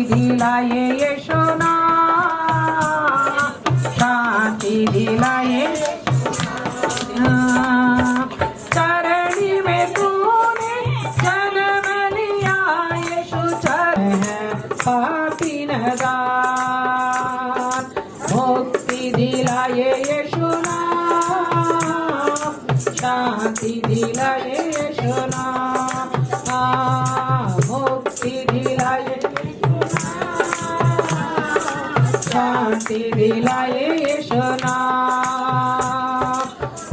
दिलाए यीशु नाम, शांति दिलाए चरणी में तूने जन्म लिया यीशु, चरण पापी नदान, मुक्ति दिलाए यीशु नाम, शांति दिलाए यीशु नाम, मुक्ति दिलाए शांति दिलाए यीशु नाम।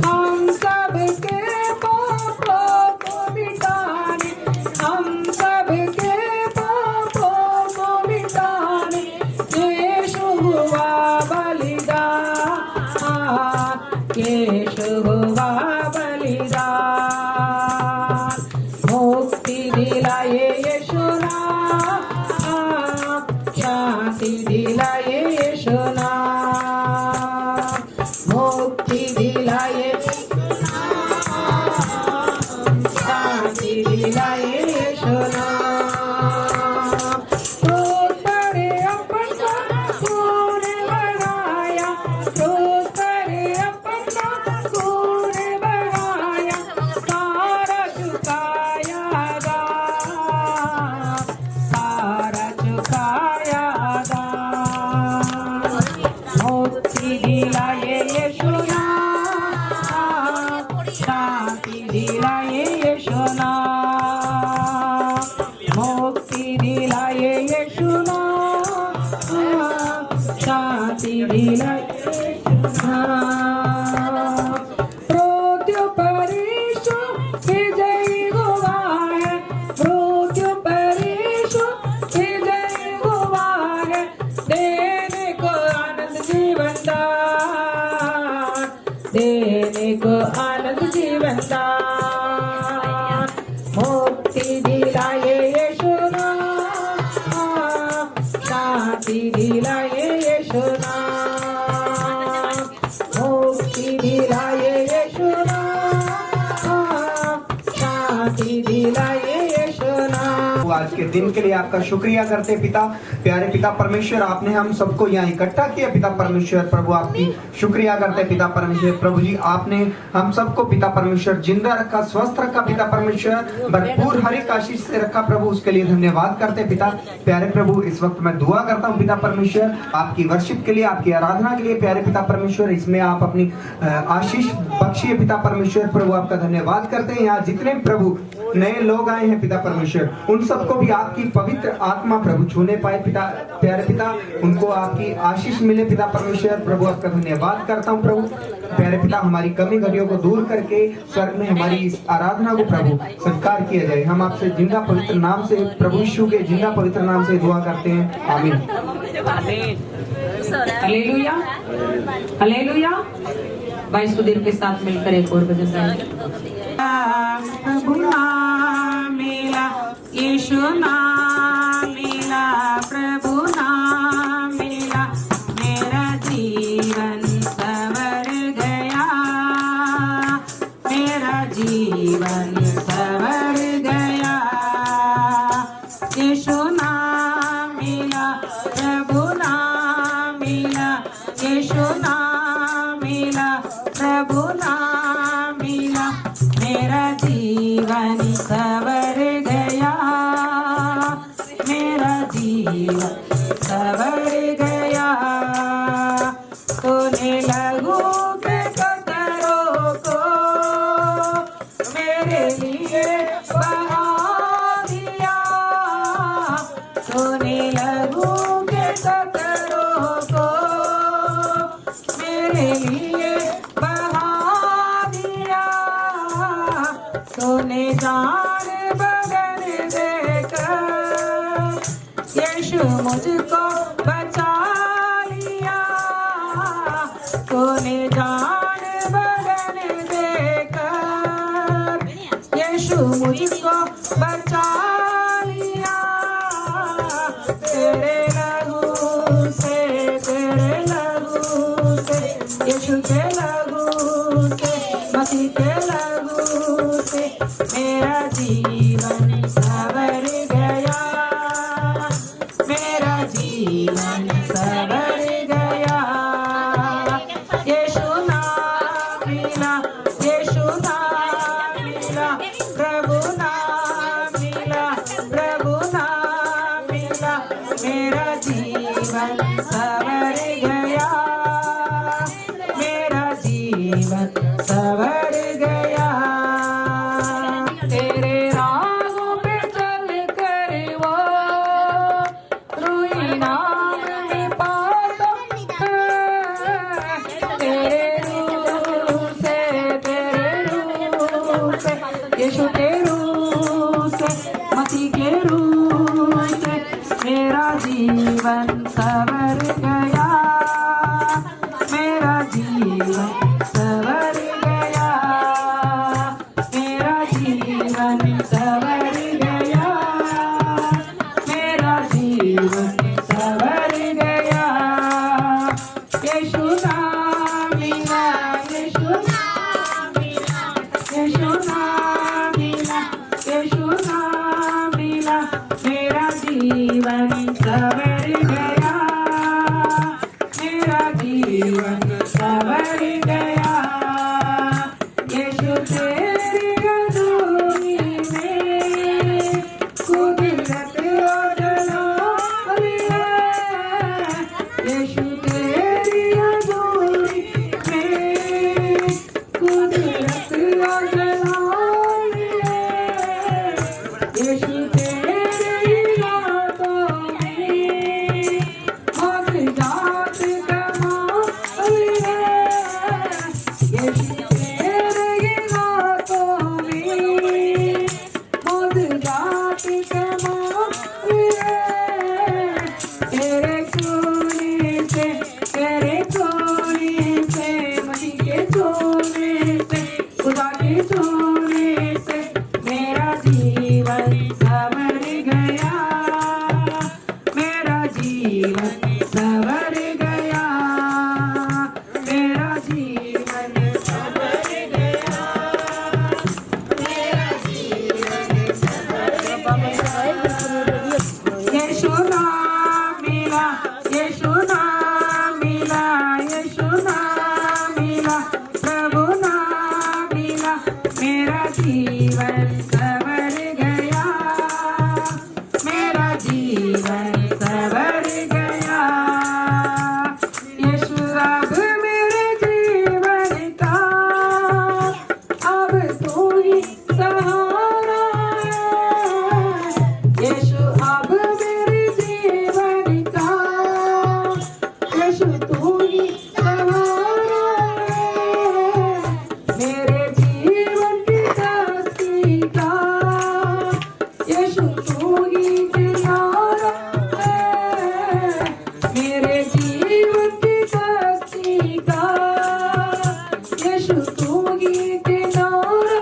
हम सबके पापों को मिटाने, हम सबके पापों को मिटाने यीशु हुआ बलिदान, यीशु हुआ बलिदान, मुक्ति दिलाए यीशु नाम, शांति दिलाए यीशु नाम, मुक्ति दिलाए शांति दिलाए यीशु नाम। क्रूस पर अपना खून बहाया, क्रूस पर अपना खून बहाया, सारा चुकाया दाम, सारा चुकाया दाम, मुक्ति दिलाए यीशु नाम, शांति दिलाए यीशु नाम, मुक्ति दिलाए यीशु नाम, शांति दिलाए यीशु नाम। मृत्यु पर यीशु विजयी हुआ है, मृत्यु पर यीशु विजयी हुआ है, देने को आनंद जीवन दान, देने को आनंद जीवन दान, मुक्ति दिलाए यीशु नाम, शांति दिलाए यीशु नाम, मुक्ति दिलाए यीशु नाम, शांति दिलाए यीशु नाम। आज के दिन के लिए आपका शुक्रिया करते पिता, प्यारे पिता परमेश्वर, आपने हम सबको यहाँ इकट्ठा किया पिता परमेश्वर। प्रभु आपकी शुक्रिया करते पिता परमेश्वर। प्रभु जी आपने हम सबको पिता परमेश्वर जिंदा रखा, स्वस्थ रखा पिता परमेश्वर, भरपूर हर एक आशीष से रखा प्रभु, उसके लिए धन्यवाद करते पिता। प्यारे प्रभु इस वक्त मैं दुआ करता हूँ पिता परमेश्वर आपकी वर्शिप के लिए, आपकी आराधना के लिए प्यारे पिता परमेश्वर, इसमें आप अपनी आशीष बख्शिए पिता परमेश्वर। प्रभु आपका धन्यवाद करते हैं। यहाँ जितने प्रभु नए लोग आए हैं पिता परमेश्वर, उन सबको भी आपकी पवित्र आत्मा प्रभु छूने पाए पिता, प्यारे पिता उनको आपकी आशीष मिले पिता परमेश्वर। प्रभु आपका धन्यवाद करता हूँ प्रभु, प्यारे पिता हमारी कमी घटियों को दूर करके स्वर्ग में हमारी इस आराधना को प्रभु स्वीकार किया जाए। हम आपसे जिंदा पवित्र नाम से, प्रभु यीशु के जिंदा पवित्र नाम से दुआ करते हैं, आमीन। Hallelujah, hallelujah. भाई सुधीर के साथ मिलकर एक और भजन गाएंगे। प्रभु नाम मिला, यीशु नाम मिला, प्रभु नाम मिला, मेरा जीवन संवर गया, मेरा जीवन संवर गया, यीशु नाम मिला, प्रभु नाम मिला, यीशु नाम मिला, प्रभु नाम मिला, मेरा जीवन संवर गया, मेरा जीवन संवर गया। तूने लहू के कतरों को मेरे लिए बहा दिया, तूने लहू के कतरों को मेरे लिए बहा दिया, तूने जान बदल देकर यीशु मुझको बचा लिया, तूने जान बदल देकर यीशु मुझको बचा लिया, तेरे लहू से, तेरे लहू से, यीशु के लहू से, मसीह के लहू से मेरा जीवन संवर गया, मेरा जीवन सवर गया। यीशु नाम मिला, यीशु नाम मिला, प्रभु नाम मिला, प्रभु नाम मिला, मेरा जीवन सवर गया, मेरा जीवन सवर गया। तेरे राहों पे चल कर वो रूही नाम में पाता है। तेरे रूह से, तेरे रूह से, यीशु के रूह से, मसीह के रूह से, मेरा जीवन सवर गया, मेरा जीवन सवर गया, मेरा जीवन सवर गया, मेरा जीवन सवर गया। यीशु नाम मिला, यीशु नाम मिला, यीशु नाम मिला, यीशु नाम मिला, मेरा जीवन सवर गया, मेरा जीवन सवर गया। यीशु तेरी हजूरी में कुदरत अजनबी है। यीशु तेरी हजूरी में कुदरत अजनबी है। यीशु तेरी यादों में मौत जात कमाई है। यीशु तेरी यादों में मौत जात कमाई है। तेरे सोने से, तेरे सोने से, मसीह के सोने से, खुदा के सोने से, मेरा जीवन सवर गया, मेरा जीवन सवर गया, मेरा जीवन सवर गया, मेरा जीवन सवर गया। यीशु नाम मिला, यीशु नाम मिला, यीशु नाम मिला, प्रभु नाम मिला, मेरा जीवन सवर गया, मेरा जीवन सवर गया। यीशु अब मेरे जीवन का, अब तू ही सहारा है। यीशु अब मेरे जीवन का, यीशु तू ही सहारा है। मेरे जीवन की कश्ती का, यीशु तू ही किनारा है। मेरे जीवन की कश्ती का, यीशु तू ही किनारा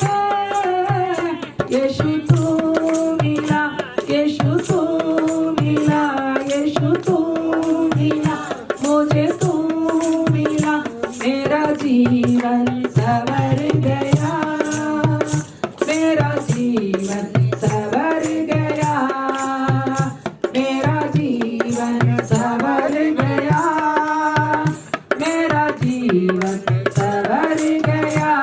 है। यीशु तू मिला, यीशु तू मिला, यीशु तू मिला, मुझे तू मिला, मेरा जीवन सवर गया, मेरा जीवन सवर गया, मेरा जीवन सवर गया, मेरा जीवन सवर गया।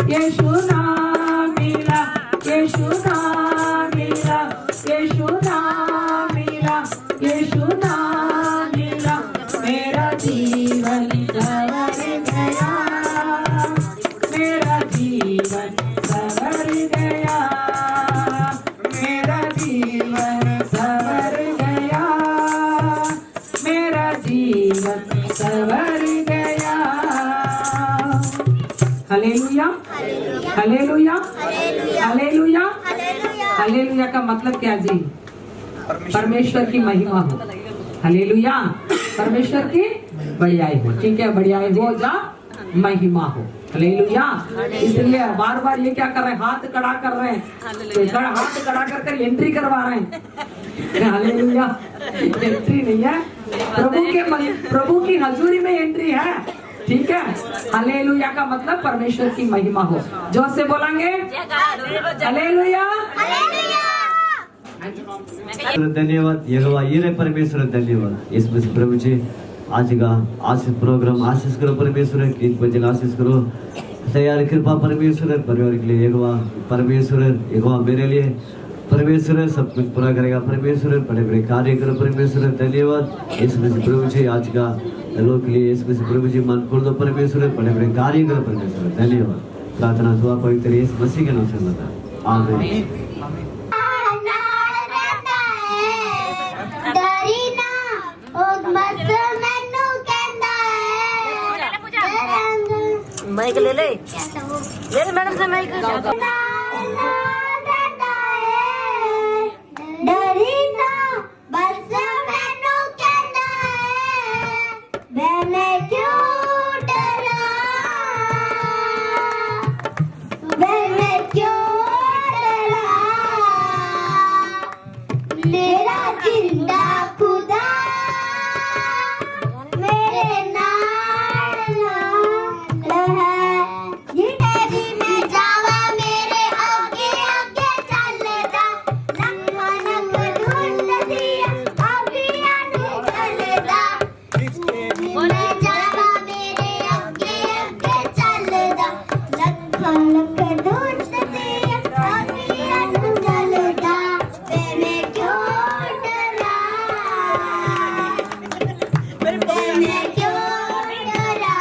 यीशु नाम मिला, यीशु नाम मिला, यीशु नाम मिला, यीशु नाम मिला, मेरा जीवन सवर गया, मेरा जीवन सवर गया, मेरा जीवन सवर गया, मेरा जीवन सवर गया। हालेलुया, हालेलुया, हालेलुया, हालेलुया का मतलब क्या जी? परमेश्वर की महिमा हो। हालेलुया, परमेश्वर की बढ़ियाई हो। ठीक है, बढ़ियाई हो जा, महिमा हो। हालेलुया। इसलिए बार बार ये क्या कर रहे हैं, हाथ खड़ा कर रहे हैं, तो हाथ खड़ा कर कर एंट्री करवा रहे हैं। हालेलुया, एंट्री नहीं है, प्रभु की हजूरी में एंट्री है। ठीक है, हालेलुया का मतलब परमेश्वर की महिमा हो। जोर से बोलेंगे हालेलुया, हाँ जी। धन्यवाद यहोवा ये परमेश्वर धन्यवाद इस मसीह प्रभु जी आज का आशीष प्रोग्राम आशीष करो परमेश्वर गीत बजे आशीष करो तैयार कृपा परमेश्वर परिवार के लिए यहोवा परमेश्वर यहोवा मेरे लिए परमेश्वर सब कुछ पूरा करेगा परमेश्वर बड़े बड़े कार्य करो परमेश्वर धन्यवाद इस मसीह प्रभु जी आज का लोग के लिए इस मसीह प्रभु जी मन खोल दो परमेश्वर बड़े बड़े कार्य करो परमेश्वर धन्यवाद प्रार्थना दुआ पवित्र इस मसीह के नाम से बता आमीन। माइक ले ले मैडम से माइक डरी ना बस मैनू कहना है मैंने क्यों डरा मैंने क्यों डरा मेरा जिंदा खुदा मेरे नाल है ये डरी में जावा मेरे आगे आगे चलदा लखा लख ढूंढ दिया आगे आगे चलदा मैं जावा मेरे आगे आगे चलदा लखा लख ढूंढ दिया आगे आगे चलदा मैंने क्यों डरा मैंने क्यों डरा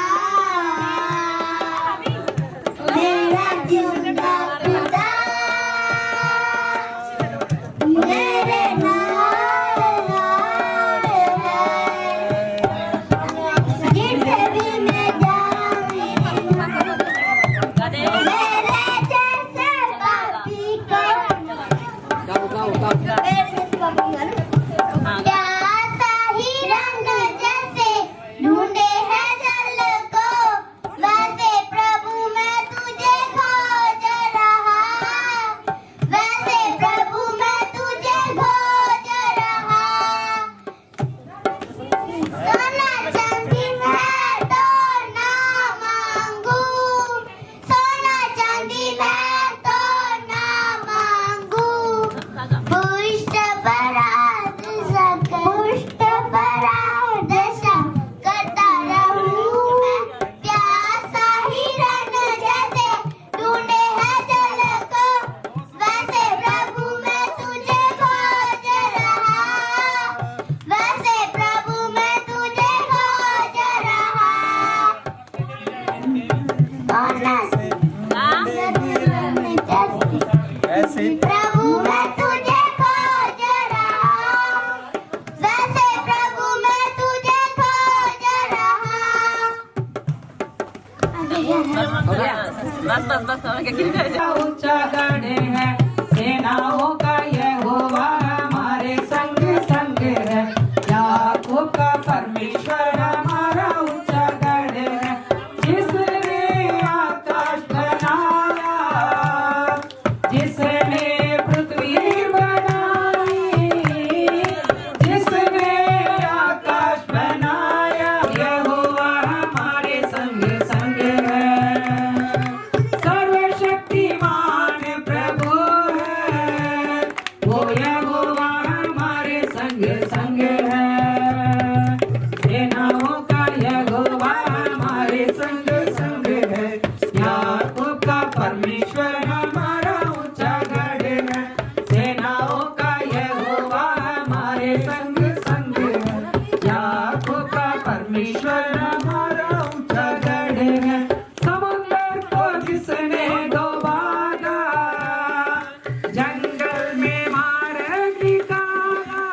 मेरा जिंदा खुदा मेरे नाल है जिसे भी मैं जाऊं मेरे जैसे पापी को प्यासा ही रंग जैसे ढूंढे है जल को वैसे प्रभु मैं तुझे खोज रहा वैसे प्रभु मैं तुझे खोज रहा सोना चांदी मैं तो ना मांगू सोना चांदी मैं तो ना मांगू पुष्ट पराध करता रहूं मैं प्यासा हिरन जैसे ढूंढे है जल को वैसे प्रभु मैं तुझे खोज रहा वैसे प्रभु मैं तुझे खोज रहा प्रभु मैं तुझे खोज रहा वैसे प्रभु मैं तुझे खोज रहा बस क्या ऊंचा गढ़ है सेनाओं का यहोवा हमारे संग संग है याकूब का परमेश्वर हमारा ऊंचा गढ़ है जिसने आकाश बनाया जिसने पृथ्वी बनाई जिसने आकाश बनाया यहोवा हमारे संग संग है सर्वशक्तिमान प्रभु है वो यहोवा हमारे संग संग है सेनाओं का यहोवा हमारे संग संग है याकूब का परमेश्वर हमारा ऊंचा गढ़ है सेनाओं का यहोवा हमारे संग संग है याकूब का परमेश्वर हमारा ऊंचा गढ़ है समुद्र को जिसने डुबाया जंगल में मार निकाला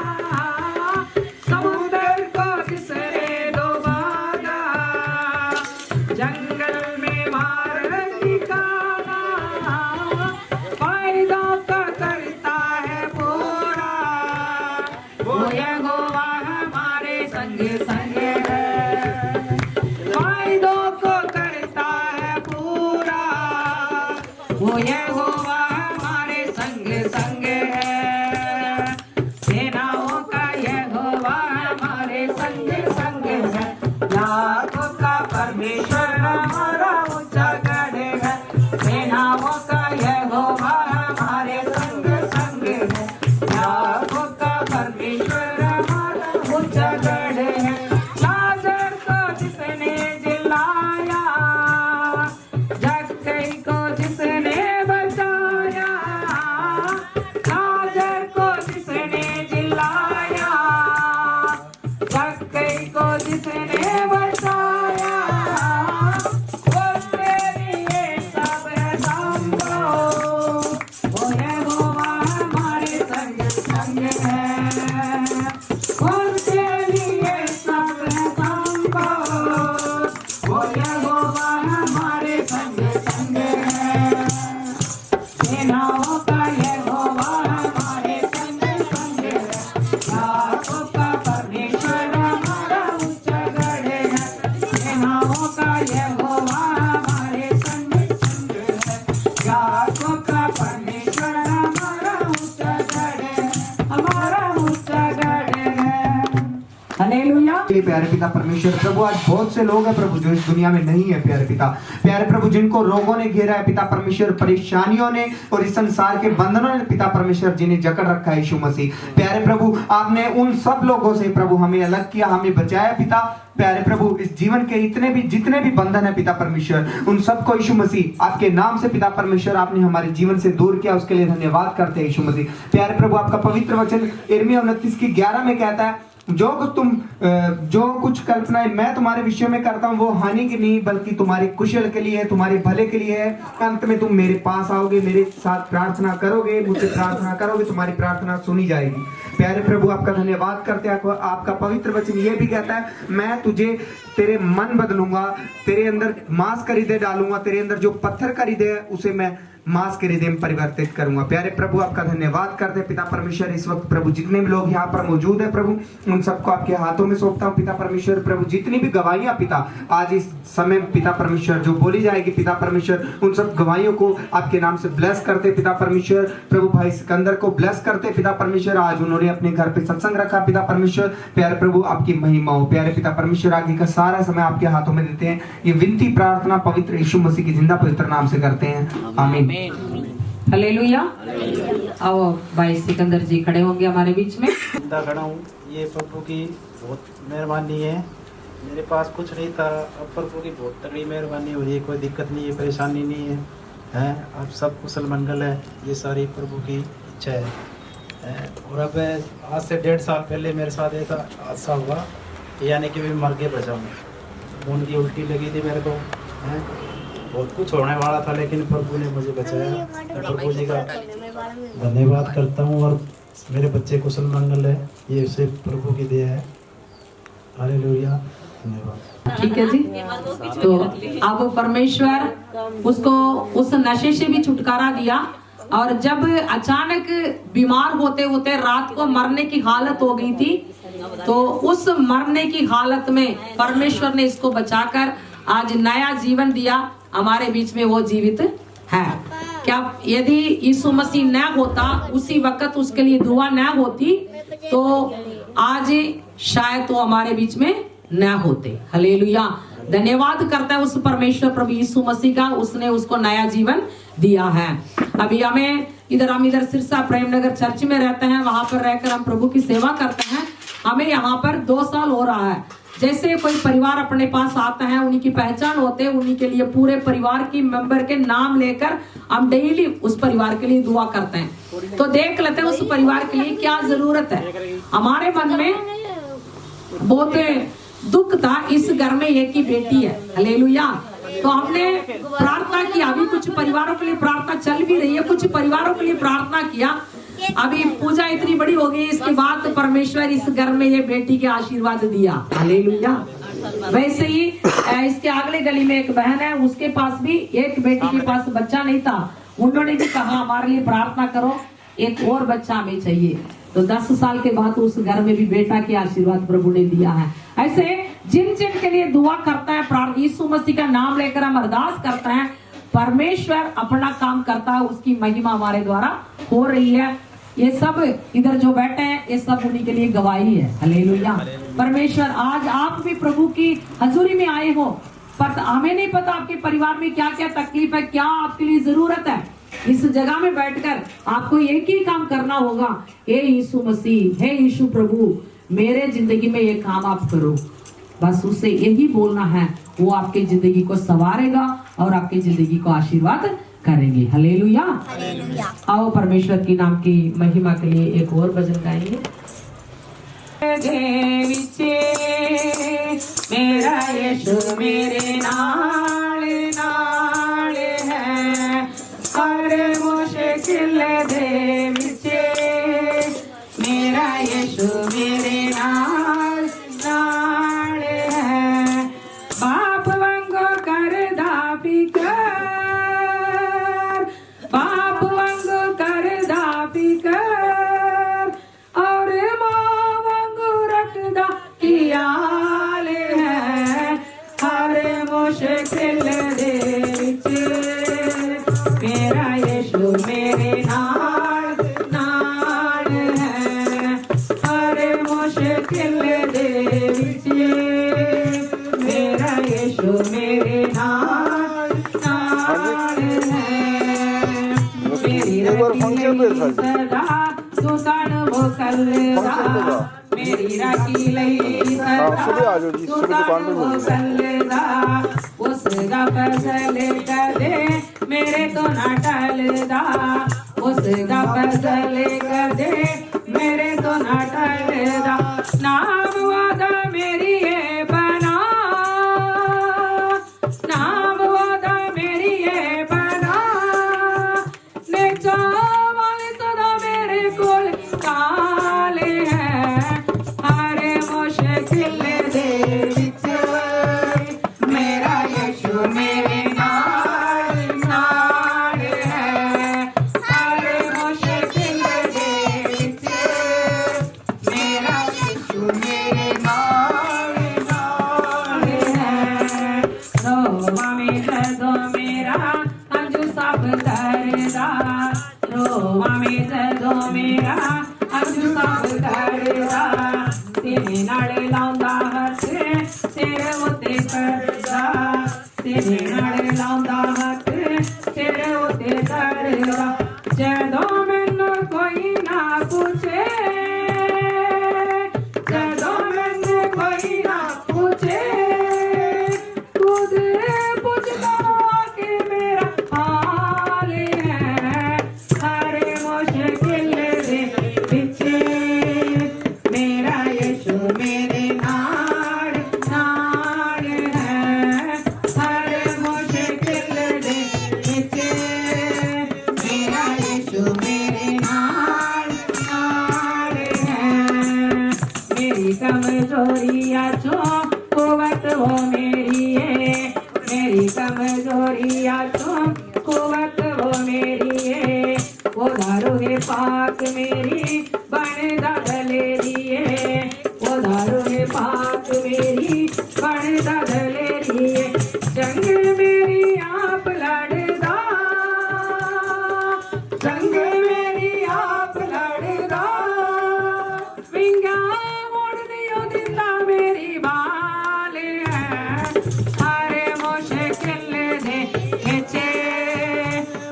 समुद्र को जिसने डुबाया जंगल में मार निकाला फायदा का करता है पूरा वो यहोवा हमारे संग संग है फायदों को करता है पूरा वो यहोवा हमारे संग संग है सेनाओं का यहोवा हमारे संग संग है याकूब का परमेश्वर हमारा ऊंचा गढ़ है सेनाओं का यहोवा हमारे संग संग है परमेश्वर हमारा ऊंचा गढ़ है। लाजर को जिसने जिलाया, जक्कई को जिसने बचाया, लाजर को जिसने जिलाया, जक्कई को जिसने बचाया, उसके लिए सब संभव, वो यहोवा हमारे संग संग है, उसके लिए सब संभव, वो यहोवा हमारे संग संग है। सेनाओं का यहोवा हमारे संग संग है, याकूब का परमेश्वर हमारा ऊंचा गढ़ है। सेनाओं का यहोवा हमारे संग संग है, याकूब का परमेश्वर हमारा ऊंचा गढ़ है, हमारा ऊंचा गढ़ है। हालेलुया। प्यारे पिता परमेश्वर प्रभु, आज बहुत से लोग हैं प्रभु जो इस दुनिया में नहीं है प्यारे पिता। प्यारे प्रभु, जिनको रोगों ने घेरा है पिता परमेश्वर, परेशानियों ने और इस संसार के बंधनों ने पिता परमेश्वर जिन्हें जकड़ रखा है यीशु मसीह। प्यारे प्रभु, आपने उन सब लोगों से प्रभु हमें अलग किया, हमें बचाया पिता। प्यारे प्रभु, इस जीवन के जितने भी बंधन है पिता परमेश्वर, उन सबको यीशु मसीह आपके नाम से पिता परमेश्वर आपने हमारे जीवन से दूर किया, उसके लिए धन्यवाद करते हैं यीशु मसीह। प्यारे प्रभु, आपका पवित्र वचन यिर्मयाह 29:11 में कहता है, जो कुछ कल्पनाएं मैं तुम्हारे विषय में करता हूँ वो हानि की नहीं बल्कि तुम्हारे कुशल के लिए है, तुम्हारे भले के लिए है। अंत में तुम मेरे पास आओगे, मेरे साथ प्रार्थना करोगे, मुझसे प्रार्थना करोगे, तुम्हारी प्रार्थना सुनी जाएगी। प्यारे प्रभु, आपका धन्यवाद करते हैं। आपका पवित्र वचन ये भी कहता है, मैं तुझे तेरे मन बदलूंगा, तेरे अंदर मांस खरीदे डालूंगा, तेरे अंदर जो पत्थर खरीदे है उसे मैं मांस के हृदय में परिवर्तित करूंगा। प्यारे प्रभु, आपका धन्यवाद करते हैं पिता परमेश्वर। इस वक्त प्रभु जितने भी लोग यहाँ पर मौजूद है प्रभु, उन सबको आपके हाथों में सौंपता हूँ पिता परमेश्वर। प्रभु, जितनी भी गवाहियां पिता आज इस समय पिता परमेश्वर जो बोली जाएगी पिता परमेश्वर, उन सब गवाहियों को आपके नाम से ब्लेस करते पिता परमेश्वर। प्रभु, भाई सिकंदर को ब्लेस करते पिता परमेश्वर, आज उन्होंने अपने घर पे सत्संग रखा पिता परमेश्वर। प्यारे प्रभु, आपकी महिमा हो। प्यारे पिता परमेश्वर, आगे का सारा समय आपके हाथों में देते हैं। ये विनती प्रार्थना पवित्र यीशु मसीह की जिंदा पवित्र नाम से करते हैं, आमीन। हालेलुया। आओ भाई सिकंदर जी खड़े होंगे हमारे बीच में। जिंदा खड़ा हूँ, ये प्रभु की बहुत मेहरबानी है। मेरे पास कुछ नहीं था, अब प्रभु की बहुत तगड़ी मेहरबानी हुई है। कोई दिक्कत नहीं है, परेशानी नहीं है, हैं अब सब कुशल मंगल है। ये सारी प्रभु की इच्छा है। और अब आज से 1.5 साल पहले मेरे साथ एक हादसा हुआ, यानी कि मैं मर के बचा हूँ। खून की उल्टी लगी थी मेरे को, हैं बहुत कुछ होने वाला था, लेकिन प्रभु ने मुझे बचाया। प्रभु जी का धन्यवाद करता हूँ। और मेरे बच्चे कुशल मंगल है, ये सिर्फ प्रभु की दया है। हालेलुया, धन्यवाद। ठीक है जी। तो अब परमेश्वर उसको उस नशे से भी छुटकारा दिया, और जब अचानक बीमार होते होते रात को मरने की हालत हो गई थी, तो उस मरने की हालत में परमेश्वर ने इसको बचाकर आज नया जीवन दिया। हमारे बीच में वो जीवित है। क्या यदि यीशु मसीह न होता, उसी वक्त उसके लिए दुआ न होती, तो आज शायद वो हमारे बीच में न होते। हालेलुया। धन्यवाद करता है उस परमेश्वर प्रभु यीशु मसीह का, उसने उसको नया जीवन दिया है। अभी हम इधर सिरसा प्रेम नगर चर्च में रहते हैं, वहां पर रहकर हम प्रभु की सेवा करते हैं। हमें यहाँ पर 2 साल हो रहा है। जैसे कोई परिवार अपने पास आता है, उन्हीं की पहचान होते हैं, उन्हीं के लिए पूरे परिवार की मेंबर के नाम लेकर हम डेली उस परिवार के लिए दुआ करते हैं। तो देख लेते हैं उस परिवार के लिए क्या जरूरत है। हमारे मन में बहुत दुख था, इस घर में एक ही बेटी है। हालेलुया। तो हमने प्रार्थना किया, अभी कुछ परिवारों के लिए प्रार्थना चल भी रही है, कुछ परिवारों के लिए प्रार्थना किया। अभी पूजा इतनी बड़ी हो गई, इसके बाद परमेश्वर इस घर में ये बेटी के आशीर्वाद दिया। हालेलुया। वैसे ही इसके अगले गली में एक बहन है, उसके पास भी एक बेटी के पास बच्चा नहीं था। उन्होंने भी कहा हमारे लिए प्रार्थना करो, एक और बच्चा हमें चाहिए। तो 10 साल के बाद उस घर में भी बेटा के आशीर्वाद प्रभु ने दिया है। ऐसे जिन जिन के लिए दुआ करता है, यीशु मसीह का नाम लेकर हम अरदास करते हैं, परमेश्वर अपना काम करता है, उसकी महिमा हमारे द्वारा हो रही है। ये सब इधर जो बैठे हैं, ये सब उन्हीं के लिए गवाही है। हालेलुया। परमेश्वर, आज आप भी प्रभु की हजूरी में आए हो, पर हमें नहीं पता आपके परिवार में क्या क्या तकलीफ है, क्या आपके लिए जरूरत है। इस जगह में बैठकर आपको एक ही काम करना होगा, हे यीशु मसीह, हे यीशु प्रभु, मेरे जिंदगी में ये काम आप करो। बस उससे यही बोलना है, वो आपकी जिंदगी को संवारेगा और आपकी जिंदगी को आशीर्वाद करेंगे। हालेलुया। हालेलुया। आओ परमेश्वर की नाम की महिमा के लिए एक और भजन गाएंगे। मेरा यीशु मेरे नाल नाल है, हर मुश्किल दे विच मेरा यीशु मेरे नाल नाल है। बाप वांगो करदा फिकर, बाप वांगो करदा फिकर, और मां वांगो रखदा ख्याल है, हर मुश्किल दे विच मेरा यीशु मेरे नाल नाल है, हर मुश्किल दे विच मेरा यीशु मेरे नाल नाल है। मेरी सदा तू तन मुकल्लदा, मेरी राखी लई सदा तू तन मुकल्लदा, उसका फजल कदे मेरे तो ना टलदा, उसका फजल कदे मेरे तो ना टलदा। नाम वादा मेरी ये बना, नाम वादा मेरी ये बना, ने चावल सदा मेरे कोल काल है, हर मुश्किल दे विच मेरा यीशु मेरे नाल नाल है, हर मुश्किल दे विच मेरा यीशु मेरे नाल नाल है। रोवा में दर्दो मेरा अंजू सब दर्दा, रोवा में दर्दो मेरा अंजू सब दर्दा, तेरे नाल लाउंदा हथ तेरे उत्ते करदा, तेरे नाल लाउंदा हथ तेरे उत्ते करदा। जदों मैनू कोई ना पूछे, जदों मैनू कोई ना पूछे, खुद पुछदा कि मेरा हाल है, हर मुश्किल दे विच मेरा यीशु मेरे नाल नाल है, हर मुश्किल दे विच मेरा यीशु मेरे नाल नाल है। मेरी कमजोरियां जो कुव्वत वो मेरी है, मेरी कमजोरियां जो कुव्वत वो मेरी है, वो दारू है पाक मेरी बनदा दलेरी है, वो दारू है पाक मेरी बनदा दलेरी है। जंग मेरी आप लड़दा, जंग मेरी आप लड़दा, विंगा मोड़ दियो दिंदा मेरी बाल है, हर मुश्किल दे विच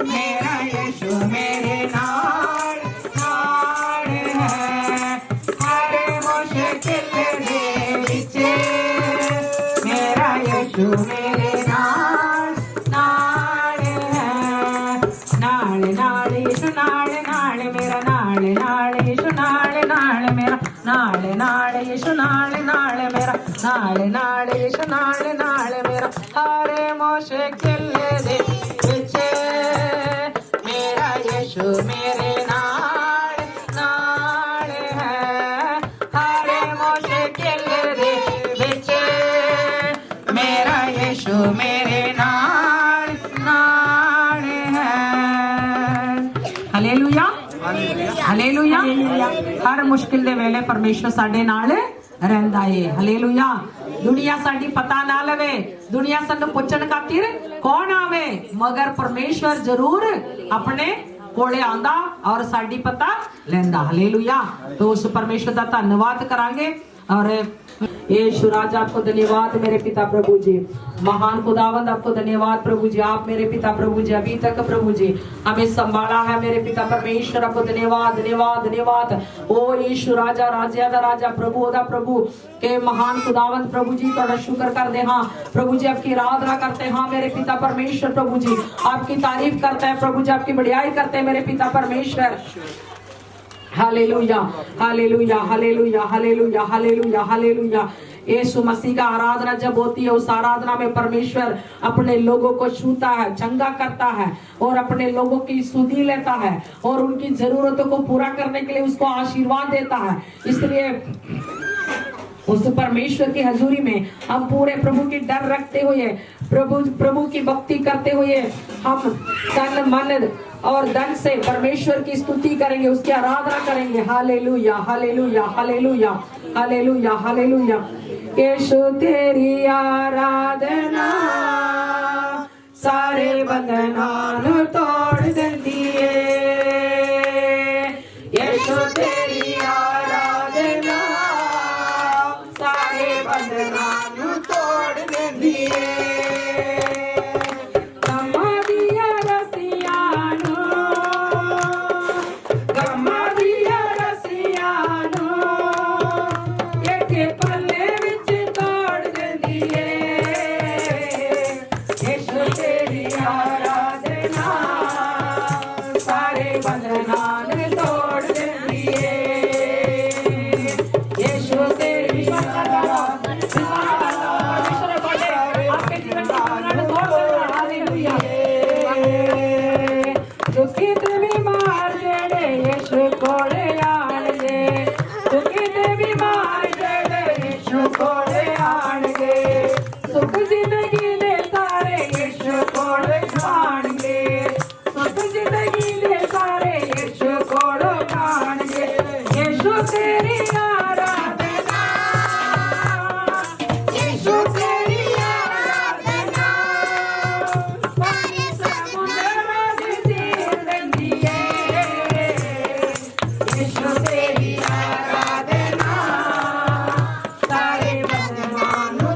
मेरा यीशु मेरे नाल नाल है, हर मुश्किल दे विच मेरा यीशु मेरे नाल नाल है। नाल नाल यीशु नाल नाल मेरा, नाल नाल यीशु नाल नाल मेरा, नाल नाल यीशु नाल नाल मेरा, नाल नाल यीशु नाल नाल मेरा, हर मुश्किल दे विच मेरा यीशु मेरे नाल नाल है, हर मुश्किल दे विच मेरा यीशु मेरे नाल नाल है। Hallelujah hallelujah. हर मुश्किल दे वेले परमेश्वर साडे नाल रहंदा है। हालेलुया। दुनिया साडी पता ना लवे, दुनिया सानू पुछण खातिर कौन आवे, मगर परमेश्वर जरूर अपने कोले आंदा और साडी पता लेंदा। हालेलुया। तो उस परमेश्वर दा धन्यवाद करांगे और यीशु राजा आपको धन्यवाद मेरे पिता प्रभु जी, महान खुदावंद आपको धन्यवाद प्रभु जी। आप मेरे पिता प्रभु जी अभी तक प्रभु जी हमें संभाला है मेरे पिता परमेश्वर, आपको धन्यवाद धन्यवाद धन्यवाद। ओ यीशु राजा राजा दा राजा प्रभु दा प्रभु के महान खुदावंद प्रभु जी थोड़ा शुक्र कर दे। हाँ प्रभु जी आपकी आराधना करते हैं हाँ मेरे पिता परमेश्वर प्रभु जी, आपकी तारीफ करते हैं प्रभु जी, आपकी बढ़ियाई करते हैं मेरे पिता परमेश्वर। Hallelujah hallelujah hallelujah hallelujah hallelujah hallelujah. Yeshu Masih का आराधना जब होती है उस आराधना में परमेश्वर अपने लोगों को छूता है, चंगा करता है और अपने लोगों की सुधि लेता है और उनकी जरूरतों को पूरा करने के लिए उसको आशीर्वाद देता है। इसलिए उस परमेश्वर की हजूरी में हम पूरे प्रभु की डर रखते हुए प्रभु की भक्ति करते हुए हम तन मन और धन से परमेश्वर की स्तुति करेंगे, उसकी आराधना करेंगे। Hallelujah hallelujah hallelujah hallelujah hallelujah. Yeshu तेरी आराधना सारे बंधनां तोड़ देती है। यीशु तेरी आराधना सारे बंधनां तोड़ देती है।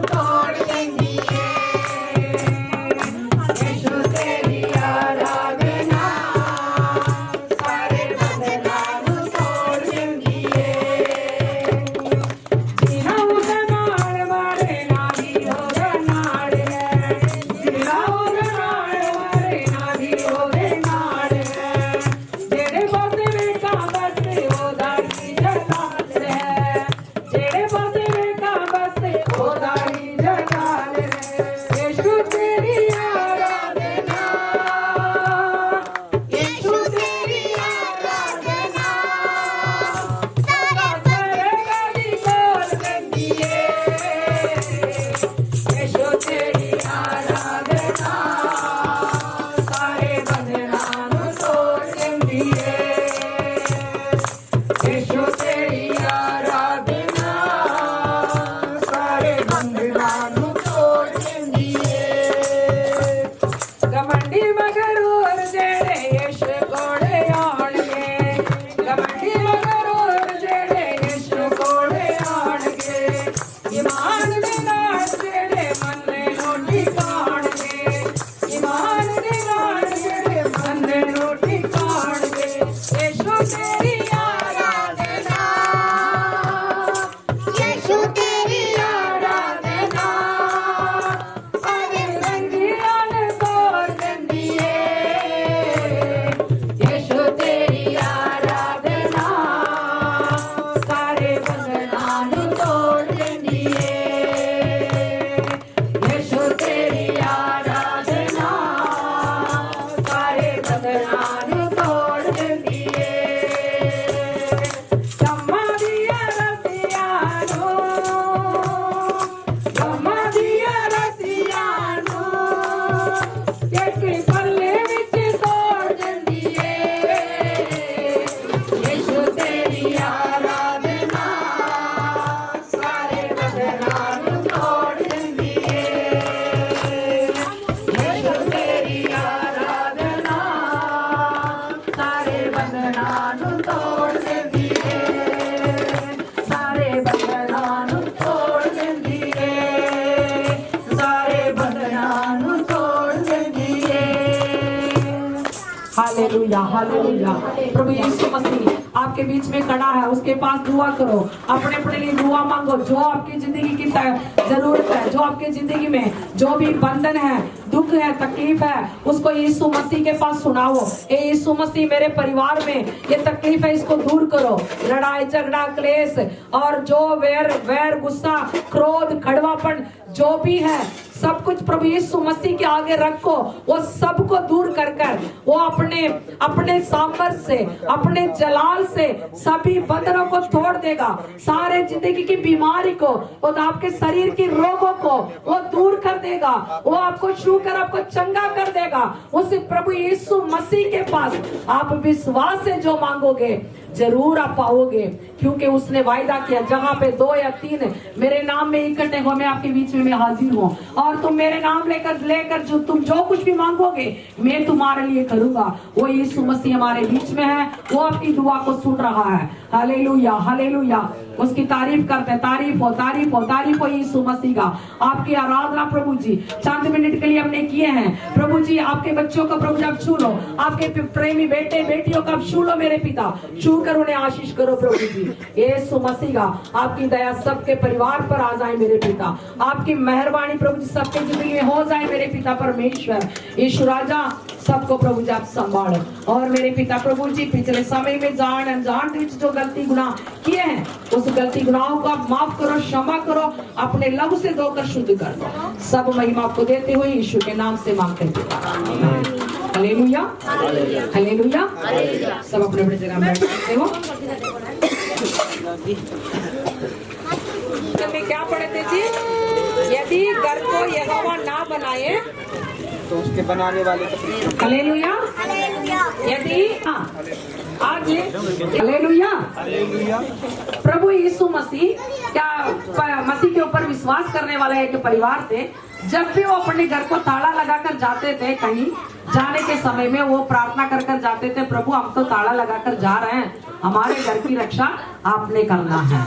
तोड़ देंगी है। हालेलुया। प्रभु यीशु मसीह आपके बीच में खड़ा है, उसके पास दुआ करो, अपने अपने लिए दुआ मांगो। जो आपकी जिंदगी की जरूरत है, जो आपकी जिंदगी में जो भी बंधन है, दुख है, तकलीफ है, उसको यीशु मसीह के पास सुनाओ। ए यीशु मसीह, मेरे परिवार में ये तकलीफ है, इसको दूर करो। लड़ाई झगड़ा क्लेश और जो वैर गुस्सा क्रोध कड़वापन जो भी है, सब कुछ प्रभु यीशु मसीह के आगे रखो। वो सबको दूर कर कर वो अपने सामर्थ्य से, अपने जलाल से सभी बंधनों को तोड़ देगा। सारे जिंदगी की बीमारी को और आपके शरीर की रोगों को वो दूर कर देगा। वो आपको छू कर आपको चंगा कर देगा। उस प्रभु यीशु मसीह के पास आप विश्वास से जो मांगोगे जरूर आप पाओगे, क्योंकि उसने वायदा किया, जहाँ पे 2 या 3 मेरे नाम में इकट्ठे हो, मैं आपके बीच में मैं हाजिर हूँ। और तुम मेरे नाम लेकर जो तुम जो कुछ भी मांगोगे मैं तुम्हारे लिए करूंगा। वो यीशु मसीह हमारे बीच में है, वो आपकी दुआ को सुन रहा है। हालेलुया हालेलुया, उसकी तारीफ करते हैं। तारीफ हो तारीफ हो तारीफ हो यीशु मसीह का। आपकी आराधना प्रभु जी चंद मिनट के लिए हमने किए हैं। प्रभु जी आपके बच्चों को प्रभु जब छू लो, आपके प्रेमी बेटे बेटियों का छू लो मेरे पिता, छू कर उन्हें आशीष करो प्रभु जी। यीशु मसीह का आपकी दया सबके परिवार पर आ जाए मेरे पिता, आपकी मेहरबानी प्रभु जी सबके जिंदगी में हो जाए मेरे पिता परमेश्वर। यीशु राजा सबको प्रभु जी आप संभालो। और मेरे पिता प्रभु जी पिछले समय में जान अनजान जो गलती गुनाह किए हैं, उस गलती गुनाहों को आप माफ करो, क्षमा करो, अपने लहू से धोकर शुद्ध कर दो। सब महिमा आपको देते हुए यीशु के नाम से मांगते हैं। Hallelujah hallelujah. सब अपने अपने जगह बैठ सकते हो। में क्या पढ़े थे जी? यदि घर को यहोवा ना बनाए तो उसके बनाने वाले हालेलुया। यदि आज हालेलुया प्रभु यीशु मसीह क्या मसीह के ऊपर विश्वास करने वाले एक परिवार थे। जब भी वो अपने घर को ताला लगाकर जाते थे, कहीं जाने के समय में वो प्रार्थना कर कर जाते थे, प्रभु हम तो ताला लगाकर जा रहे हैं, हमारे घर की रक्षा आपने करना है।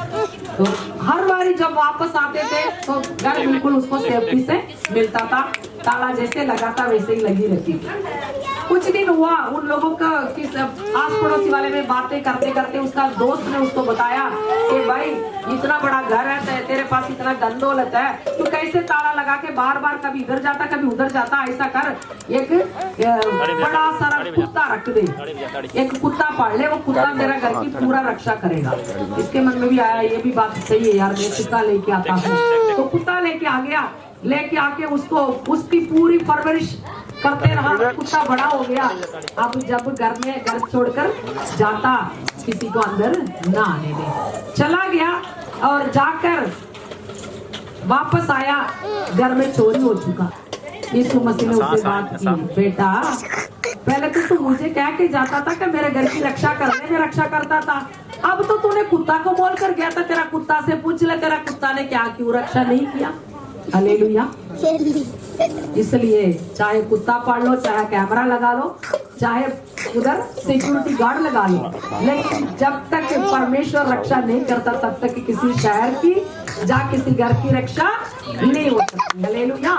तो हर बारी जब वापस आते थे तो घर बिल्कुल उसको सेफ्टी से मिलता था, ताला जैसे लगा था वैसे ही लगी रहती थी। कुछ दिन हुआ, उन लोगों का किस आस पड़ोसी वाले में बातें करते करते उसका दोस्त ने उसको बताया कि भाई इतना बड़ा घर है, तेरे पास इतना धन दौलत है, तू कैसे ताला लगा के बार बार कभी इधर जाता कभी उधर जाता, ऐसा कर एक बड़ा सारा कुत्ता रख दे, एक कुत्ता पाल ले, वो कुत्ता तेरा घर की पूरा रक्षा करेगा। इसके मन में भी आया ये भी बात सही है यार, मैं कुत्ता लेके आता हूँ। तो कुत्ता लेके आ गया, लेके आके उसको उसकी पूरी परवरिश करते रहा, कुत्ता बड़ा हो गया। अब जब घर छोड़कर जाता किसी को अंदर ना आने दे, चला गया और जाकर वापस आया, घर में चोरी हो चुका। यीशु मसीह ने उससे बात की, बेटा पहले तो तू मुझे कह के जाता था कि मेरे घर की रक्षा करने में रक्षा करता था, अब तो तूने कुत्ता को बोल कर गया था, तेरा कुत्ता से पूछ ले तेरा कुत्ता ने क्या क्यों रक्षा नहीं किया। हालेलुया। इसलिए चाहे कुत्ता पाल लो, चाहे कैमरा लगा लो, चाहे उधर सिक्योरिटी गार्ड लगा लो, लेकिन जब तक परमेश्वर रक्षा नहीं करता तब तक किसी शहर की किसी घर की रक्षा नहीं हो सकती। हालेलुया।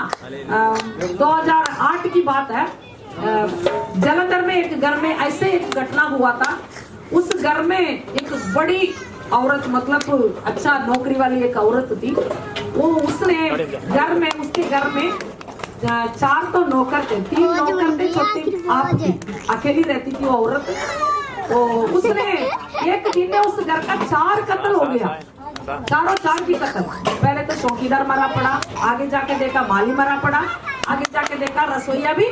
2008 की बात है, जलंधर में एक घर में ऐसे एक घटना हुआ था। उस घर में एक बड़ी औरत, मतलब अच्छा नौकरी वाली एक औरत थी, वो उसने उसके घर में 4 तो नौकर थे, 3 नौकर थे, छोटी आप थी, अकेली रहती थी वो औरत। तो उसने एक दिन में उस घर का 4 कत्ल हो गया, चारों 4 की कत्ल। पहले तो चौकीदार मरा पड़ा, आगे जाके देखा माली मरा पड़ा, आगे जाके देखा रसोईया भी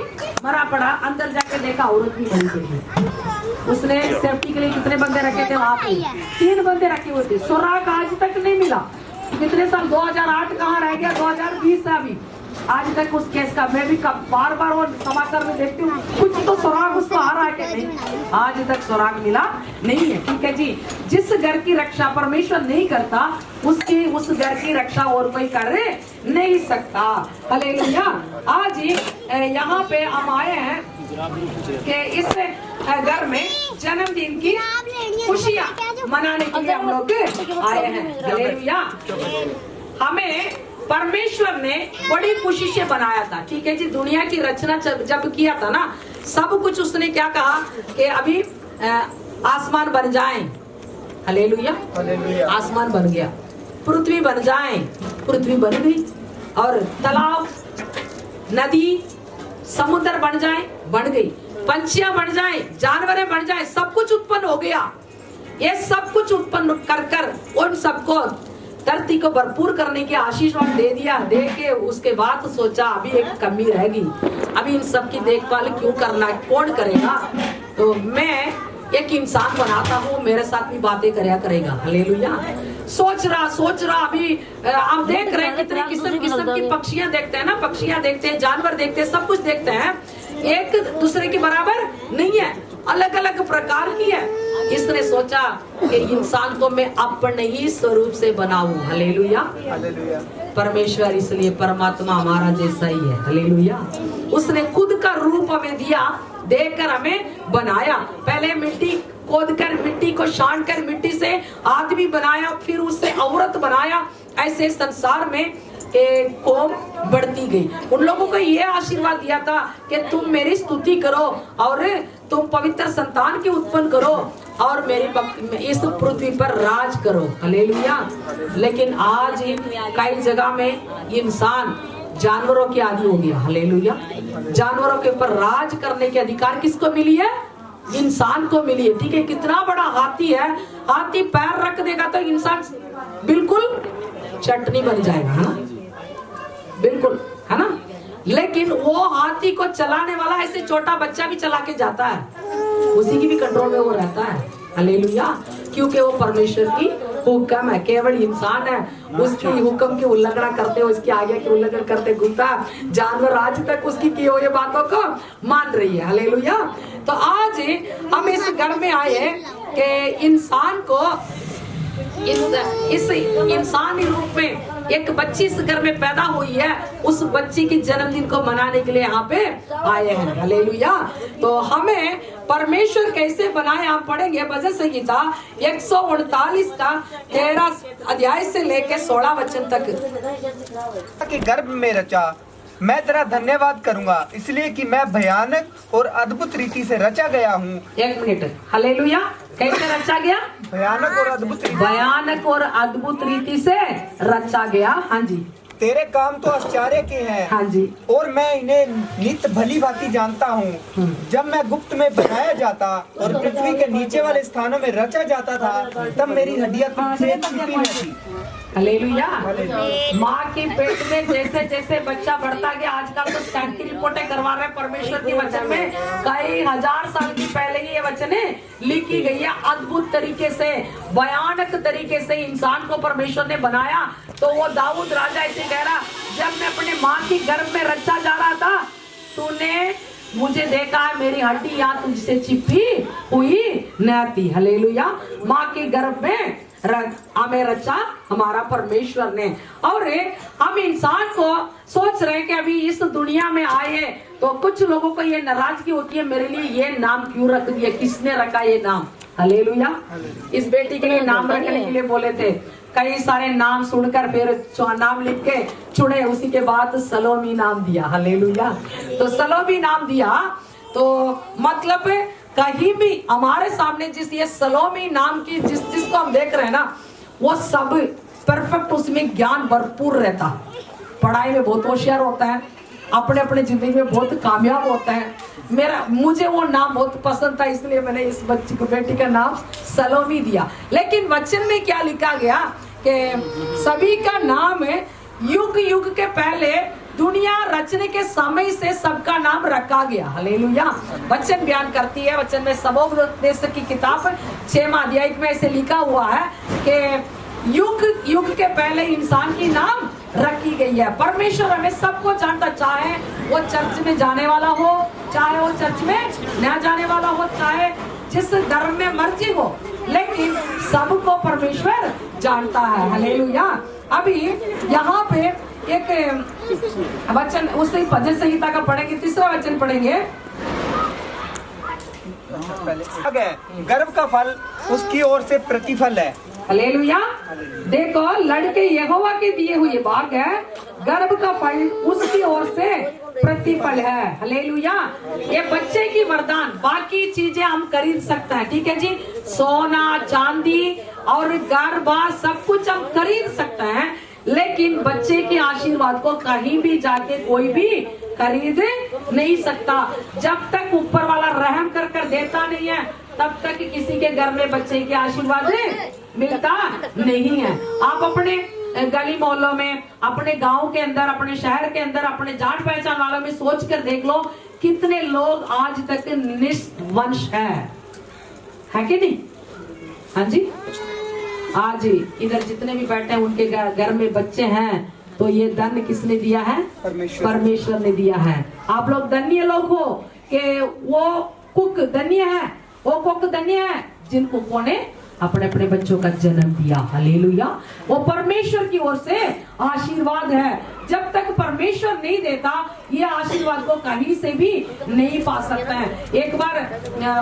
मरा पड़ा, अंदर जाके देखा औरत भी मरी गई। उसने सेफ्टी के लिए कितने बंदे रखे थे वहाँ पे? 3 बंदे रखे हुए थे। सुराग आज तक नहीं मिला। कितने साल, 2008 कहाँ रह गया, 2020 है अभी, आज तक उस केस का मैं भी बार बार वो समाचार में देखती हूँ, कुछ तो सुराग उसको आ रहा है कि नहीं, आज तक सुराग मिला नहीं है। ठीक है जी, जिस घर की रक्षा परमेश्वर नहीं करता उस घर की रक्षा और कोई कर नहीं सकता। हालेलुया। आज यहाँ पे हम आए हैं कि इस घर में जन्मदिन की खुशियाँ मनाने के लिए हम लोग आए हैं। हालेलुया। हमें परमेश्वर ने बड़ी खुशी से बनाया था। ठीक है जी, दुनिया की रचना जब किया था ना, सब कुछ उसने क्या कहा कि अभी आसमान बन जाए, हालेलुया, आसमान बन गया। पृथ्वी बन जाए, पृथ्वी बन गई। और तालाब, नदी, समुद्र बन जाए, बन गई। पंछियां बन जाए, जानवरें बन जाए, सब कुछ उत्पन्न हो गया। ये सब कुछ उत्पन्न कर कर उन सबको धरती को भरपूर करने की आशीष और दे दिया। दे के उसके बाद सोचा अभी एक कमी रहेगी, अभी इन सब की देखभाल क्यों करना है, कौन करेगा? तो मैं एक इंसान बनाता हूँ, मेरे साथ भी बातें करेगा। हालेलुया। सोच रहा अभी आप देख रहे हैं कितने किस्म की पक्षियां देखते हैं ना, पक्षियां देखते हैं, जानवर देखते हैं, सब कुछ देखते हैं, एक दूसरे के बराबर नहीं है, अलग अलग प्रकार की है। इसने सोचा कि इंसान को मैं अपने ही स्वरूप से बनाऊं। हालेलुया, परमेश्वर इसलिए परमात्मा हमारा जैसा ही है। हालेलुया। उसने खुद का रूप हमें दिया, देकर हमें बनाया। पहले मिट्टी खोदकर, मिट्टी को छान कर मिट्टी से आदमी बनाया, फिर उससे औरत बनाया। ऐसे संसार में कौम बढ़ती गई। उन लोगों को ये आशीर्वाद दिया था कि तुम मेरी स्तुति करो और तुम पवित्र संतान की उत्पन्न करो और मेरी इस पृथ्वी पर राज करो। हालेलुया। लेकिन आज कई जगह में इंसान जानवरों के आदि हो गया। हालेलुया। जानवरों के ऊपर राज करने के अधिकार किसको मिली है? इंसान को मिली है। ठीक है, कितना बड़ा हाथी है, हाथी पैर रख देगा तो इंसान बिल्कुल चटनी बन जाएगा, है ना, बिल्कुल, है ना। लेकिन वो हाथी को चलाने वाला ऐसे छोटा बच्चा भी चला के जाता है, उसी की भी कंट्रोल में वो रहता है। हालेलुया। क्योंकि वो परमेश्वर की हुक्म है, केवल इंसान है उसकी हुक्म की उल्लंघना करते, उसकी आज्ञा की उल्लंघन करते घूमता। जानवर आज तक उसकी की हुई बातों को मान रही है। हालेलुया। तो आज हम इस घर में आए कि इंसान को इस इंसानी रूप में एक बच्ची इस घर में पैदा हुई है, उस बच्ची की जन्मदिन को मनाने के लिए यहाँ पे आए हैं। हालेलुया। तो हमें परमेश्वर कैसे बनाए आप पढ़ेंगे भजन संहिता 139 का 13 अध्याय से लेके 16 वचन तक। कि गर्भ में रचा, मैं तेरा धन्यवाद करूंगा इसलिए कि मैं भयानक और अद्भुत रीति से रचा गया हूँ। एक मिनट। हालेलुया। कैसे रचा गया? भयानक और अद्भुत रीति। भयानक और अद्भुत रीति से रचा गया। हाँ जी। तेरे काम तो आश्चर्य के हैं। हाँ जी। और मैं इन्हें नित्य भली भांति जानता हूँ। जब मैं गुप्त में बनाया जाता और पृथ्वी के नीचे वाले स्थानों में रचा जाता था, तब मेरी हड्डियां तुझसे छिपी न थी। हालेलुया। माँ के पेट में जैसे जैसे बच्चा बढ़ता गया, आजकल तो स्कैन की रिपोर्टें करवा रहे हैं परमेश्वर के वचन में, कई हजार साल की पहले ही ये वचनें लिखी गई है। अद्भुत तरीके से, भयानक तरीके से इंसान को परमेश्वर ने बनाया। तो वो दाऊद राजा ऐसे कह रहा, जब मैं अपने माँ की गर्भ में रचा जा रहा था, तूने मुझे देखा है, मेरी हड्डी यहाँ तुझसे छिपी हुई न थी। हालेलुया। माँ की गर्भ में हमें रचा हमारा परमेश्वर ने। और हम इंसान को सोच रहे हैं कि अभी इस दुनिया में आए तो कुछ लोगों को ये नाराजगी होती है, मेरे लिए ये नाम क्यों रख दिया, किसने रखा ये नाम? हालेलुया। इस बेटी के लिए नाम रखने के लिए बोले थे, कई सारे नाम सुनकर फिर नाम लिख के चुने, उसी के बाद सलोमी नाम दिया। हालेलुया। तो सलोमी नाम दिया तो मतलब कहीं भी हमारे सामने जिस ये सलोमी नाम की जिसको हम देख रहे हैं ना, वो सब परफेक्ट, उसमें ज्ञान भरपूर रहता, पढ़ाई में बहुत होशियार होता है, अपने अपने जिंदगी में बहुत कामयाब होता है। मुझे वो नाम बहुत पसंद था, इसलिए मैंने इस बच्ची को, बेटी का नाम सलोमी दिया। लेकिन वचन में क्या लिखा गया कि सभी का नाम युग युग के पहले दुनिया रचने के समय से सबका नाम रखा गया। हालेलुया। वचन बयान करती है, वचन में सबोपदेश की किताब 6वां अध्याय में ऐसे लिखा हुआ है कि युग युग के पहले इंसान की नाम रखी गई है। परमेश्वर हमें सबको जानता, चाहे वो चर्च में जाने वाला हो, चाहे वो चर्च में न जाने वाला हो, चाहे जिस धर्म में मर्जी हो, लेकिन सबको परमेश्वर जानता है। हालेलुया। अभी यहाँ पे एक वचन उससे भजन संहिता का पढ़ेंगे, 3रा वचन पढ़ेंगे। गर्भ का फल उसकी ओर से प्रतिफल है। हालेलुया। देखो, लड़के यहोवा के दिए हुए भाग है, गर्भ का फल उसकी ओर से प्रतिफल है। हालेलुया। ये बच्चे की वरदान, बाकी चीजें हम खरीद सकते हैं, ठीक है जी। सोना चांदी और घर बार सब कुछ हम खरीद सकते हैं, लेकिन बच्चे के आशीर्वाद को कहीं भी जाके कोई भी खरीद नहीं सकता। जब तक ऊपर वाला रहम कर कर देता नहीं है, तब तक किसी के घर में बच्चे के आशीर्वाद मिलता नहीं है। आप अपने गली मोहल्लों में, अपने गांव के अंदर, अपने शहर के अंदर, अपने जान पहचान वालों में सोच कर देख लो, कितने लोग आज तक निष्वंश है कि नहीं? हाँ जी। आज इधर जितने भी बैठे हैं उनके घर में बच्चे हैं, तो ये धन किसने दिया है? परमेश्वर ने दिया है। आप लोग धन्य लोग हो कि वो कुक धन्य है, वो कुक धन्य है जिन कुकों ने अपने अपने बच्चों का जन्म दिया। हालेलुया। वो परमेश्वर की ओर से आशीर्वाद है। जब तक परमेश्वर नहीं देता, ये आशीर्वाद को कहीं से भी नहीं पा सकता है। एक बार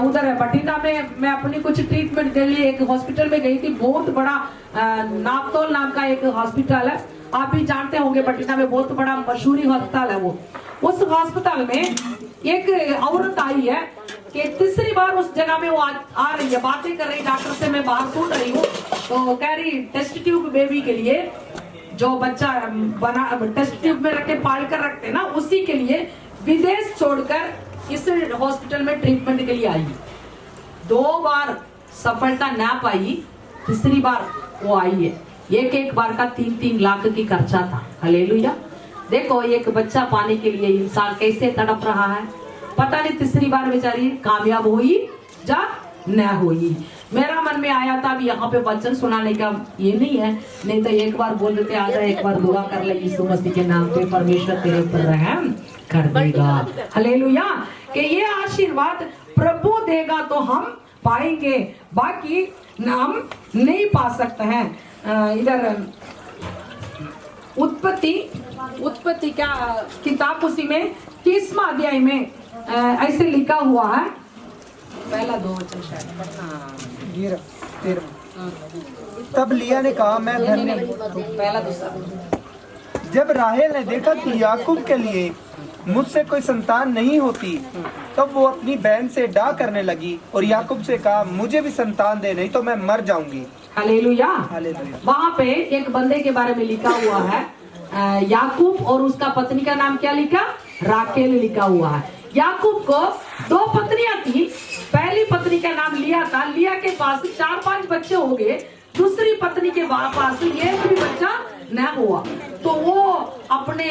उधर बठिंडा में मैं अपनी कुछ ट्रीटमेंट के लिए एक हॉस्पिटल में गई थी। बहुत बड़ा नापतोल नाम का एक हॉस्पिटल है, आप भी जानते होंगे, बठिंडा में बहुत बड़ा मशहूरी अस्पताल है वो। उस अस्पताल में एक औरत आई है कि तीसरी बार उस जगह में वो आ रही है, बातें कर रही, डॉक्टर से मैं बाहर सुन रही हूँ, तो कह रही टेस्ट ट्यूब बेबी के लिए, जो बच्चा बना टेस्ट ट्यूब में रख के पाल कर रखते ना, उसी के लिए विदेश छोड़कर इस हॉस्पिटल में ट्रीटमेंट के लिए आई। 2 बार सफलता ना पाई, तीसरी बार वो आई है। एक बार का 3-3 लाख की खर्चा था। हालेलुया। देखो एक बच्चा पाने के लिए इंसान कैसे तड़प रहा है। पता नहीं तीसरी बार बेचारी कामयाब हुई या न हुई। मेरा मन में आया था अभी यहाँ पे वचन सुनाने का, ये नहीं है, नहीं तो एक बार बोल देते आ जाए, एक बार दुआ कर ले यीशु मसीह के नाम पे, परमेश्वर तेरे ऊपर रहम कर देगा। हालेलुया। कि ये आशीर्वाद प्रभु देगा तो हम पाएंगे, बाकी हम नहीं पा सकते हैं। इधर उत्पत्ति क्या किताब, उसी में 30वां अध्याय में ऐसे लिखा हुआ है, पहला 2 वचन शायद। तब लिया ने कहा, मैं धन्य। पहला दूसरा। जब राहेल ने देखा कि याकूब के लिए मुझसे कोई संतान नहीं होती, तब वो अपनी बहन से डा करने लगी और याकूब से कहा, मुझे भी संतान दे, नहीं तो मैं मर जाऊंगी। हालेलुया। हालेलुया। वहाँ पे एक बंदे के बारे में लिखा हुआ है, याकूब, और उसका पत्नी का नाम क्या लिखा? राकेल लिखा हुआ है। याकूब को 2 पत्नियां थी। पहली पत्नी का नाम लिया था, लिया के पास 4-5 बच्चे हो गए। दूसरी पत्नी के पास एक भी बच्चा न हुआ, तो वो अपने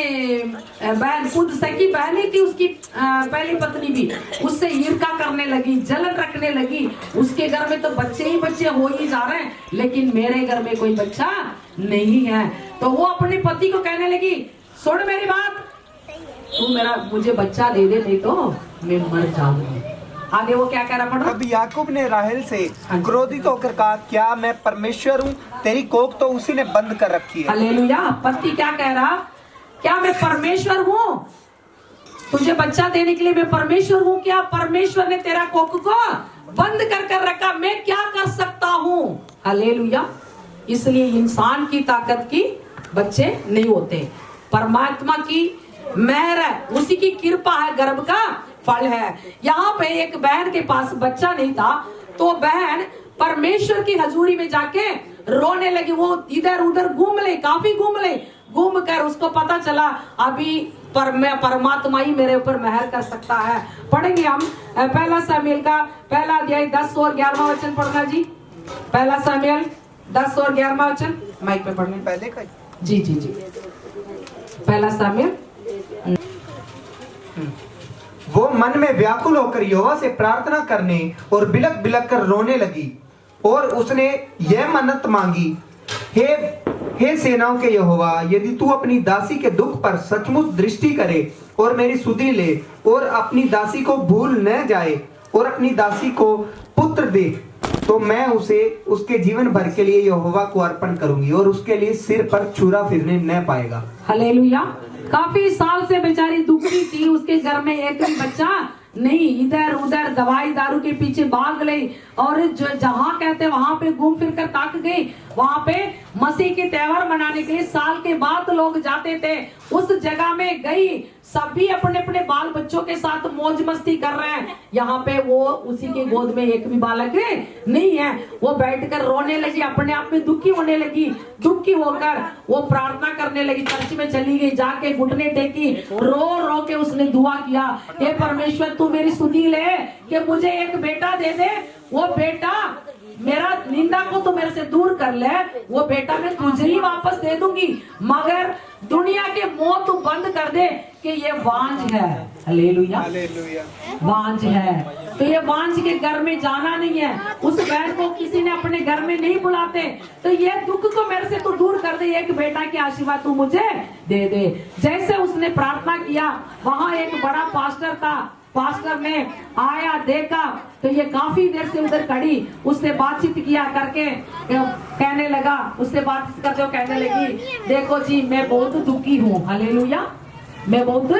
बहन, खुद सकी बहन ही थी उसकी पहली पत्नी भी, उससे ईर्ष्या करने लगी, जलन रखने लगी। उसके घर में तो बच्चे ही बच्चे हो ही जा रहे हैं, लेकिन मेरे घर में कोई बच्चा नहीं है। तो वो अपने पति को कहने लगी, सुन मेरी बात, तू मुझे बच्चा दे दे, नहीं तो मैं मर जाऊंगी। आगे वो क्या कह रहा पड़ा? अब याकूब ने राहेल से क्रोधित होकर कहा, क्या मैं परमेश्वर हूँ? तेरी कोख तो उसी ने बंद कर रखी है। हालेलुया। पति क्या कह रहा? क्या मैं परमेश्वर हूँ? तुझे बच्चा देने के लिए मैं परमेश्वर हूँ क्या? परमेश्वर ने तेरा कोख को बंद कर रखा, मैं क्या कर सकता हूँ? हालेलुया। इसलिए इंसान की ताकत की बच्चे नहीं होते, परमात्मा की मेहर है, उसी की कृपा है, गर्भ का फल है। यहाँ पे एक बहन के पास बच्चा नहीं था, तो बहन परमेश्वर की हजूरी में जाके रोने लगी। वो इधर उधर घूम ले, काफी घूम कर उसको पता चला अभी परमात्मा ही मेरे ऊपर मेहर कर सकता है। पढ़ेंगे हम पहला शमूएल का पहला अध्याय 10 और 11वां वचन पढ़ना जी। पहला शमूएल 10 और 11वां वचन माइक पे पढ़ने। पहले का जी। पहला शमूएल। वो मन में व्याकुल होकर यहोवा से प्रार्थना करने और बिलक बिलक कर रोने लगी, और उसने यह मन्नत मांगी, हे सेनाओं के यहोवा, यदि तू अपनी दासी के दुख पर सचमुच दृष्टि करे और मेरी सुधि ले, और अपनी दासी को भूल न जाए, और अपनी दासी को पुत्र दे, तो मैं उसे उसके जीवन भर के लिए यहोवा को अर्पण करूंगी, और उसके लिए सिर पर छुरा फिरने न पाएगा। हालेलुया। काफी साल से बेचारी दुखी थी, उसके घर में एक भी बच्चा नहीं, इधर उधर दवाई दारू के पीछे भाग गई, और जो जहाँ कहते वहां पे घूम फिर कर ताक गई, वहां पे मसीह के त्योहार मनाने के लिए साल के बाद लोग जाते थे। उस जगह में गई, सभी अपने अपने बाल बच्चों के साथ मौज मस्ती कर रहे हैं। यहाँ पे वो उसी के गोद में एक भी बालक नहीं है। वो बैठकर रोने लगी, अपने आप में दुखी होने लगी। दुखी होकर वो प्रार्थना करने लगी, चर्च में चली गई, जाके घुटने टेकी, रो रो के उसने दुआ किया, हे परमेश्वर तू मेरी सुधी ले कि मुझे एक बेटा दे दे। वो बेटा मेरा निंदा को तो मेरे से दूर कर ले, वो बेटा मैं तुझे ही वापस दे दूंगी, मगर दुनिया के मोह तू बंद कर दे कि ये वांझ है। हालेलुया, वांझ है। तो ये वांझ के घर में जाना नहीं है। उस बहन को किसी ने अपने घर में नहीं बुलाते। तो ये दुख को मेरे से तू दूर कर दे, एक बेटा की आशीर्वाद तू मुझे दे दे। जैसे उसने प्रार्थना किया, वहां एक बड़ा पास्टर था। पास्टर ने आया, देखा तो ये काफी देर से उधर खड़ी, उससे बातचीत किया करके कहने लगा, उससे बातचीत करते हो कहने लगी, देखो जी मैं बहुत दुखी हूँ। हालेलुया, मैं बहुत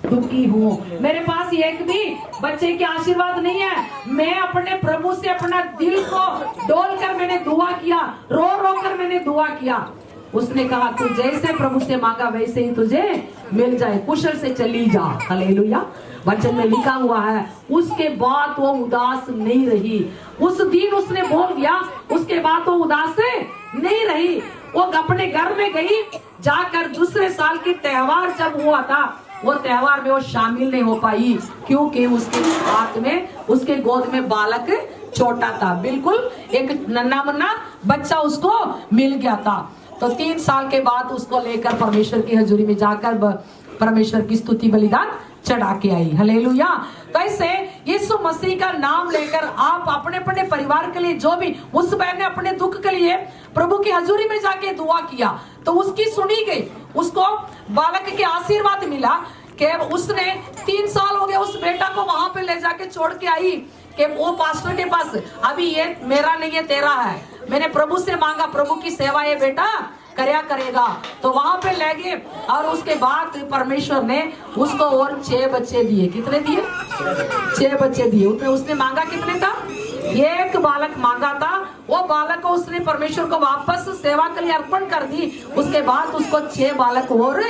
दुखी हूँ, मेरे पास एक भी बच्चे की आशीर्वाद नहीं है। मैं अपने प्रभु से अपना दिल को डोल कर मैंने दुआ किया, रो रो कर मैंने दुआ किया। उसने कहा तू जैसे प्रभु से मांगा वैसे ही तुझे मिल जाए, कुशल से चली जा। हालेलुया, वचन में लिखा हुआ है। उसके बाद वो उदास नहीं रही। उस दिन उसने बोल दिया, उसके बाद वो उदास नहीं रही। वो अपने घर में गई, जाकर दूसरे साल की त्योहार जब हुआ था, वो त्योहार में वो शामिल नहीं हो पाई, क्योंकि उसके हाथ में, उसके गोद में बालक छोटा था, बिल्कुल एक नन्हा मुन्ना बच्चा उसको मिल गया था। तो 3 साल के बाद उसको लेकर परमेश्वर की हजूरी में जाकर परमेश्वर की स्तुति बलिदान चढ़ा के आई। हालेलुया। तो ऐसे यीशु मसीह का नाम लेकर आप अपने अपने परिवार के लिए, जो भी उस बहन ने अपने दुख के लिए प्रभु की हजूरी में जाके दुआ किया तो उसकी सुनी गई, उसको बालक के आशीर्वाद मिला कि उसने 3 साल हो गए उस बेटा को वहां पे ले जाके छोड़ के आई कि वो पास्टर के पास, अभी ये मेरा नहीं है तेरा है, मैंने प्रभु से मांगा, प्रभु की सेवा ये बेटा करया करेगा। तो वहां पे ले गए और उसके बाद परमेश्वर ने उसको और 6 बच्चे दिए। कितने दिए? 6 बच्चे दिए। उसने मांगा कितने था? एक बालक मांगा था। वो बालक को उसने परमेश्वर को वापस सेवा के लिए अर्पण कर दी। उसके बाद उसको 6 बालक और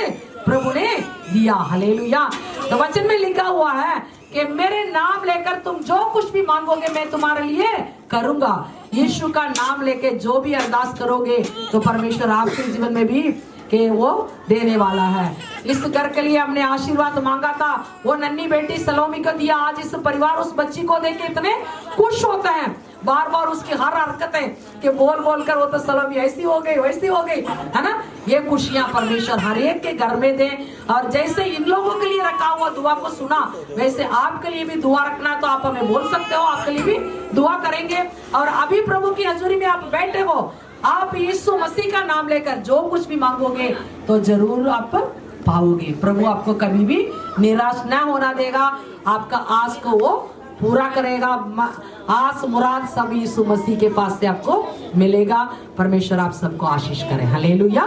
प्रभु ने दिया। हालेलुया। तो वचन में लिखा हुआ है कि मेरे नाम लेकर तुम जो कुछ भी मांगोगे मैं तुम्हारे लिए करूंगा। यीशु का नाम लेके जो भी अरदास करोगे तो परमेश्वर आपके जीवन में भी कि वो देने वाला है। इस घर के लिए हमने आशीर्वाद मांगा था, वो नन्ही बेटी सलोमी को दिया। आज इस परिवार उस बच्ची को देख के इतने खुश होते हैं। बार बार उसकी हर हरकतें कि बोल बोल कर वो तो सलोमी ऐसी हो गई वैसी हो गई, है ना। ये खुशियां परमेश्वर हर एक के घर में दे। और जैसे इन लोगों के लिए रखा हुआ दुआ को सुना, वैसे आपके लिए भी दुआ रखना तो आप हमें बोल सकते हो, आपके लिए भी दुआ करेंगे। और अभी प्रभु की हजूरी में आप बैठे हो, आप यीशु मसीह का नाम लेकर जो कुछ भी मांगोगे तो जरूर आप पाओगे। प्रभु आपको कभी भी निराश न होना देगा, आपका आस को वो पूरा करेगा। आस मुराद सब यीशु मसीह के पास से आपको मिलेगा। परमेश्वर आप सबको आशीष करे। हालेलुया।